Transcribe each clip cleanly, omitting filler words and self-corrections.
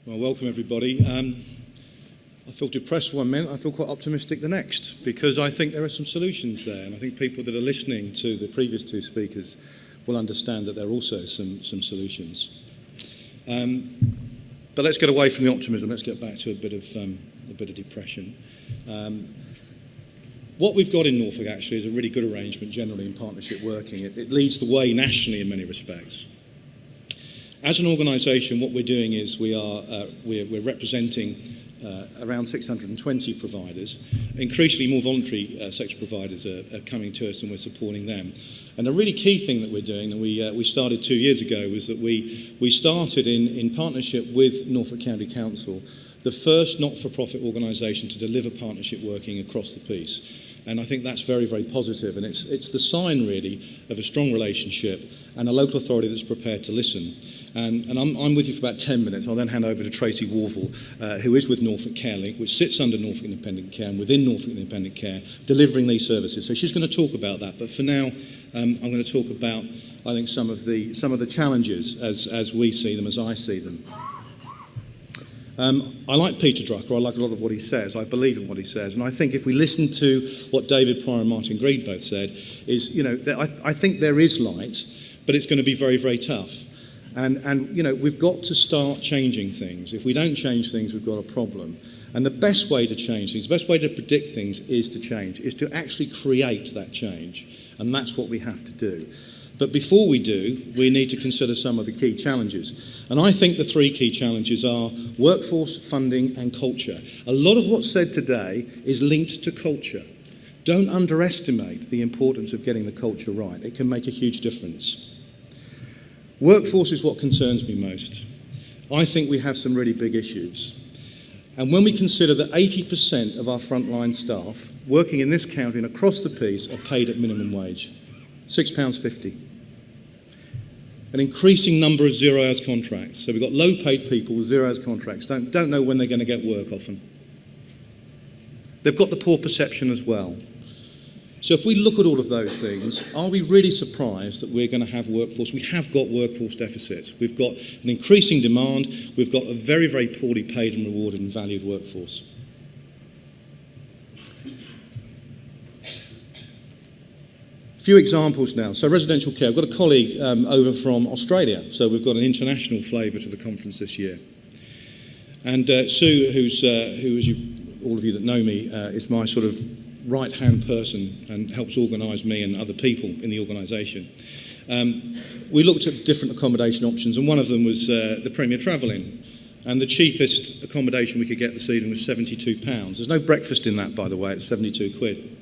Well, welcome everybody. I feel depressed one minute, I feel quite optimistic the next, because I think there are some solutions there, and I think people that are listening to the previous two speakers will understand that there are also some solutions. But let's get away from the optimism, let's get back to a bit of depression. What we've got in Norfolk actually is a really good arrangement generally in partnership working. It leads the way nationally in many respects. As an organisation, what we're doing is we're representing around 620 providers. Increasingly more voluntary sector providers are coming to us and we're supporting them. And a really key thing that we're doing, and we started 2 years ago, was that we started in partnership with Norfolk County Council, the first not-for-profit organisation to deliver partnership working across the piece. And I think that's very, very positive, and it's the sign really of a strong relationship and a local authority that's prepared to listen. And I'm with you for about 10 minutes. I'll then hand over to Tracy Warville, who is with Norfolk CareLink, which sits under Norfolk Independent Care and within Norfolk Independent Care, delivering these services. So she's going to talk about that. But for now, I'm going to talk about, I think, some of the challenges as we see them, as I see them. I like Peter Drucker. I like a lot of what he says. I believe in what he says. And I think if we listen to what David Pryor and Martin Green both said, is, I think there is light, but it's going to be very, very tough. And we've got to start changing things. If we don't change things, we've got a problem. And the best way to change things, the best way to predict things is to change, is to actually create that change. And that's what we have to do. But before we do, we need to consider some of the key challenges. And I think the three key challenges are workforce, funding, and culture. A lot of what's said today is linked to culture. Don't underestimate the importance of getting the culture right. It can make a huge difference. Workforce is what concerns me most. I think we have some really big issues. And when we consider that 80% of our frontline staff working in this county and across the piece are paid at minimum wage, £6.50. An increasing number of 0 hours contracts. So we've got low paid people with 0 hours contracts, don't know when they're going to get work often. They've got the poor perception as well. So if we look at all of those things, are we really surprised that we're going to have workforce? We have got workforce deficits. We've got an increasing demand. We've got a very, very poorly paid and rewarded and valued workforce. A few examples now. So residential care. I've got a colleague over from Australia. So we've got an international flavour to the conference this year. And Sue, who, as all of you that know me, is my sort of right-hand person and helps organise me and other people in the organisation. We looked at different accommodation options, and one of them was the Premier Travel Inn. And the cheapest accommodation we could get this evening was £72. There's no breakfast in that, by the way, it's 72 quid.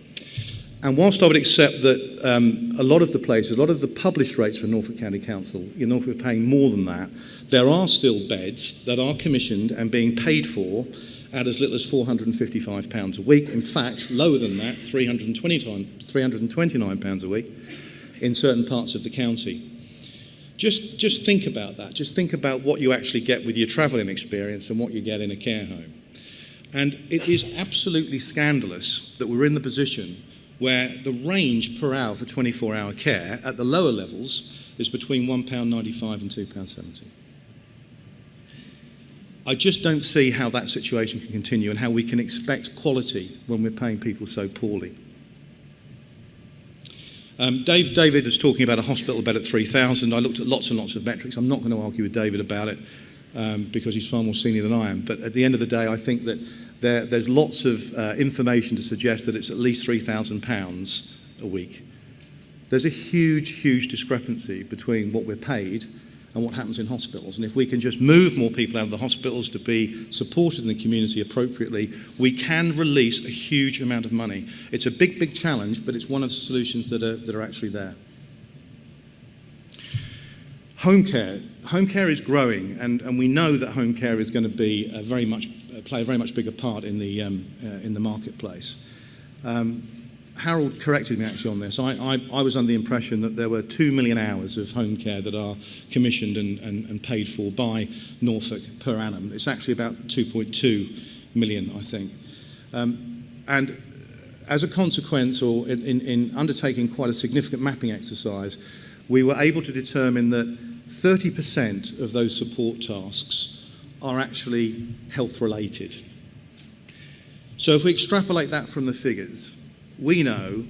And whilst I would accept that a lot of the places, a lot of the published rates for Norfolk County Council, Norfolk are paying more than that, there are still beds that are commissioned and being paid for at as little as £455 a week. In fact, lower than that, £329 a week in certain parts of the county. Just think about that. Just think about what you actually get with your travelling experience and what you get in a care home. And it is absolutely scandalous that we're in the position where the range per hour for 24-hour care at the lower levels is between £1.95 and £2.70. I just don't see how that situation can continue and how we can expect quality when we're paying people so poorly. David was talking about a hospital bed at 3,000. I looked at lots and lots of metrics. I'm not going to argue with David about it because he's far more senior than I am. But at the end of the day, I think that there's lots of information to suggest that it's at least £3,000 a week. There's a huge, huge discrepancy between what we're paid and what happens in hospitals. And if we can just move more people out of the hospitals to be supported in the community appropriately, we can release a huge amount of money. It's a big, big challenge, but it's one of the solutions that are actually there. Home care. Home care is growing, and we know that home care is going to be play a very much bigger part in the marketplace. Harold corrected me actually on this. I was under the impression that there were 2 million hours of home care that are commissioned and paid for by Norfolk per annum. It's actually about 2.2 million, I think. And as a consequence, or in undertaking quite a significant mapping exercise, we were able to determine that 30% of those support tasks are actually health related. So if we extrapolate that from the figures, we know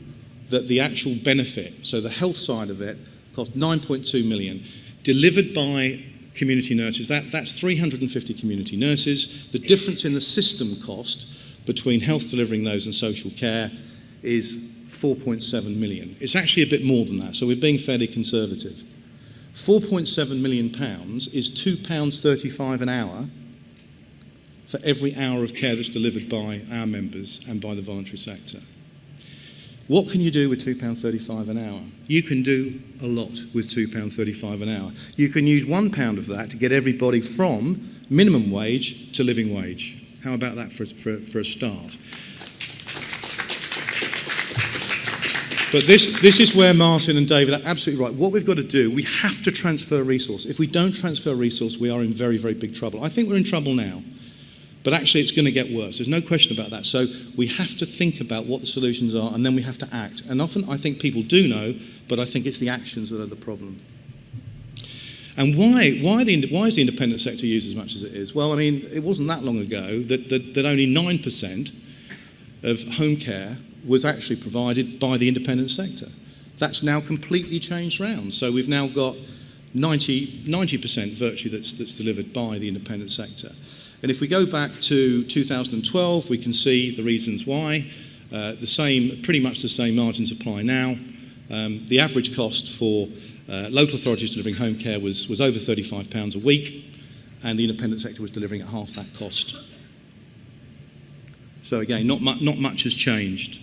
that the actual benefit, so the health side of it, cost 9.2 million, delivered by community nurses. That's 350 community nurses. The difference in the system cost between health delivering those and social care is 4.7 million. It's actually a bit more than that, so we're being fairly conservative. 4.7 million pounds is £2.35 an hour for every hour of care that's delivered by our members and by the voluntary sector. What can you do with £2.35 an hour? You can do a lot with £2.35 an hour. You can use £1 of that to get everybody from minimum wage to living wage. How about that for a start? But this is where Martin and David are absolutely right. What we've got to do, we have to transfer resource. If we don't transfer resource, we are in very, very big trouble. I think we're in trouble now. But actually, it's going to get worse. There's no question about that. So we have to think about what the solutions are, and then we have to act. And often, I think people do know, but I think it's the actions that are the problem. And why is the independent sector used as much as it is? Well, I mean, it wasn't that long ago that only 9% of home care was actually provided by the independent sector. That's now completely changed round. So we've now got 90% virtually that's delivered by the independent sector. And if we go back to 2012, we can see the reasons why. Pretty much the same margins apply now. The average cost for local authorities delivering home care was over £35 a week, and the independent sector was delivering at half that cost. So again, not much has changed.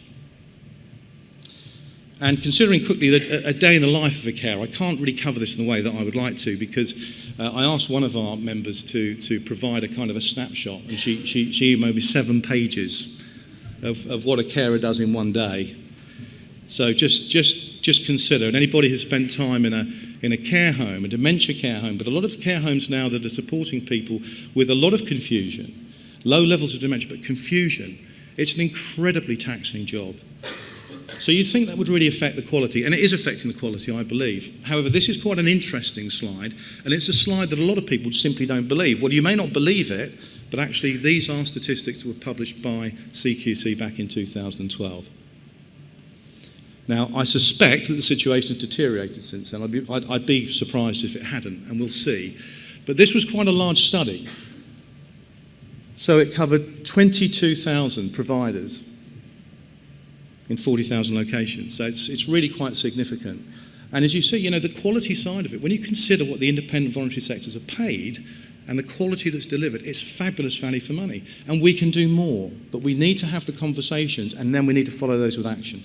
And considering quickly that a day in the life of a carer, I can't really cover this in the way that I would like to, because I asked one of our members to provide a kind of a snapshot, and she emailed me 7 pages of what a carer does in one day. So just consider, and anybody who's spent time in a care home, a dementia care home, but a lot of care homes now that are supporting people with a lot of confusion, low levels of dementia, but confusion, it's an incredibly taxing job. So you'd think that would really affect the quality, and it is affecting the quality, I believe. However, this is quite an interesting slide, and it's a slide that a lot of people simply don't believe. Well, you may not believe it, but actually these are statistics that were published by CQC back in 2012. Now, I suspect that the situation has deteriorated since then. I'd be surprised if it hadn't, and we'll see. But this was quite a large study. So it covered 22,000 providers in 40,000 locations. So it's really quite significant. And as you see, the quality side of it, when you consider what the independent voluntary sectors are paid and the quality that's delivered, it's fabulous value for money. And we can do more, but we need to have the conversations, and then we need to follow those with action.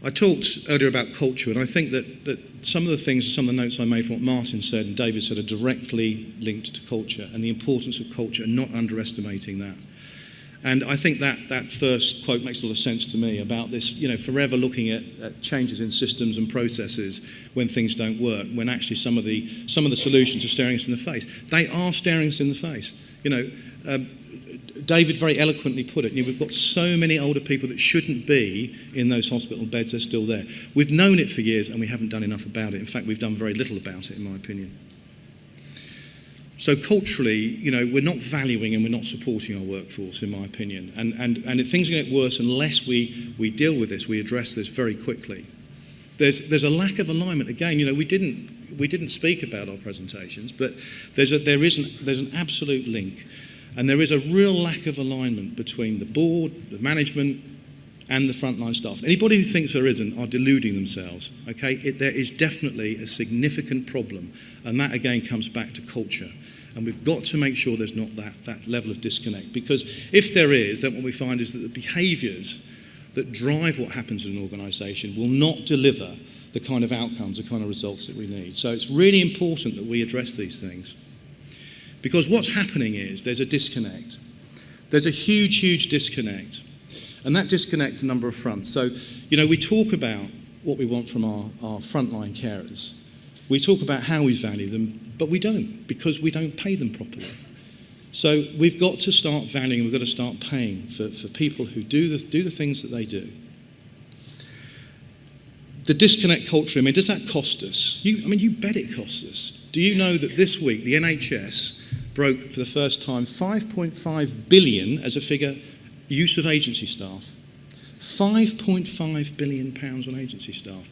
I talked earlier about culture, and I think that some of the things, some of the notes I made from what Martin said and David said are directly linked to culture and the importance of culture and not underestimating that. And I think that first quote makes a lot of sense to me about this, forever looking at changes in systems and processes when things don't work, when actually some of the solutions are staring us in the face. They are staring us in the face. David very eloquently put it, we've got so many older people that shouldn't be in those hospital beds, they're still there. We've known it for years and we haven't done enough about it. In fact, we've done very little about it, in my opinion. So culturally, we're not valuing and we're not supporting our workforce, in my opinion. And things are going to get worse unless we deal with this, we address this very quickly. There's a lack of alignment. Again, we didn't speak about our presentations, but there's an absolute link. And there is a real lack of alignment between the board, the management, and the frontline staff. Anybody who thinks there isn't are deluding themselves. Okay, there is definitely a significant problem, and that again comes back to culture. And we've got to make sure there's not that level of disconnect, because if there is, then what we find is that the behaviours that drive what happens in an organisation will not deliver the kind of outcomes, the kind of results that we need. So it's really important that we address these things. Because what's happening is there's a disconnect. There's a huge disconnect. And that disconnects a number of fronts. So, we talk about what we want from our frontline carers. We talk about how we value them, but we don't, because we don't pay them properly. So we've got to start valuing, we've got to start paying for people who do the things that they do. The disconnect culture, I mean, does that cost us? You bet it costs us. Do you know that this week the NHS broke for the first time 5.5 billion as a figure use of agency staff? 5.5 billion pounds on agency staff.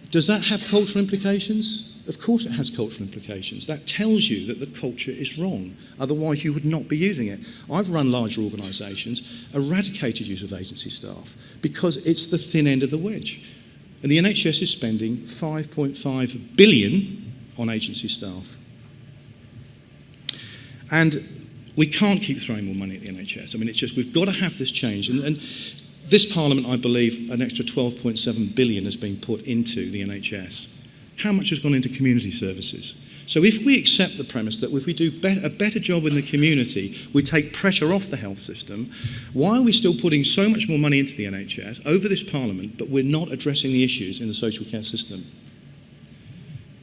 Does that have cultural implications? Of course it has cultural implications. That tells you that the culture is wrong. Otherwise you would not be using it. I've run larger organisations, eradicated use of agency staff because it's the thin end of the wedge. And the NHS is spending 5.5 billion on agency staff. And we can't keep throwing more money at the NHS. I mean, it's just, we've got to have this change. And this Parliament, I believe, an extra 12.7 billion has been put into the NHS. How much has gone into community services? So if we accept the premise that if we do a better job in the community, we take pressure off the health system, why are we still putting so much more money into the NHS over this Parliament, but we're not addressing the issues in the social care system?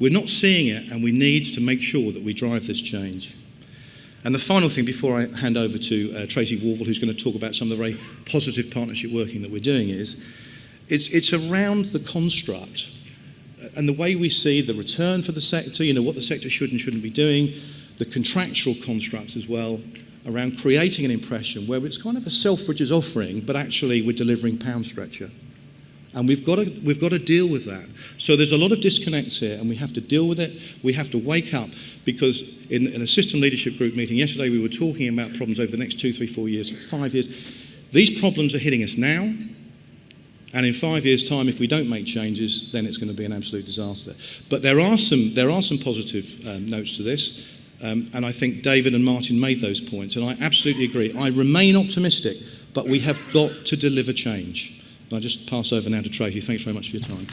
We're not seeing it, and we need to make sure that we drive this change. And the final thing before I hand over to Tracy Warville, who's going to talk about some of the very positive partnership working that we're doing, is it's around the construct and the way we see the return for the sector, what the sector should and shouldn't be doing, the contractual constructs as well, around creating an impression where it's kind of a Selfridges offering, but actually we're delivering pound stretcher. And we've got to deal with that. So there's a lot of disconnects here, and we have to deal with it. We have to wake up, because in a system leadership group meeting yesterday, we were talking about problems over the next 2, 3, 4 years, 5 years. These problems are hitting us now, and in 5 years' time, if we don't make changes, then it's going to be an absolute disaster. But there are some positive notes to this, and I think David and Martin made those points, and I absolutely agree. I remain optimistic, but we have got to deliver change. And I'll just pass over now to Tracy. Thanks very much for your time.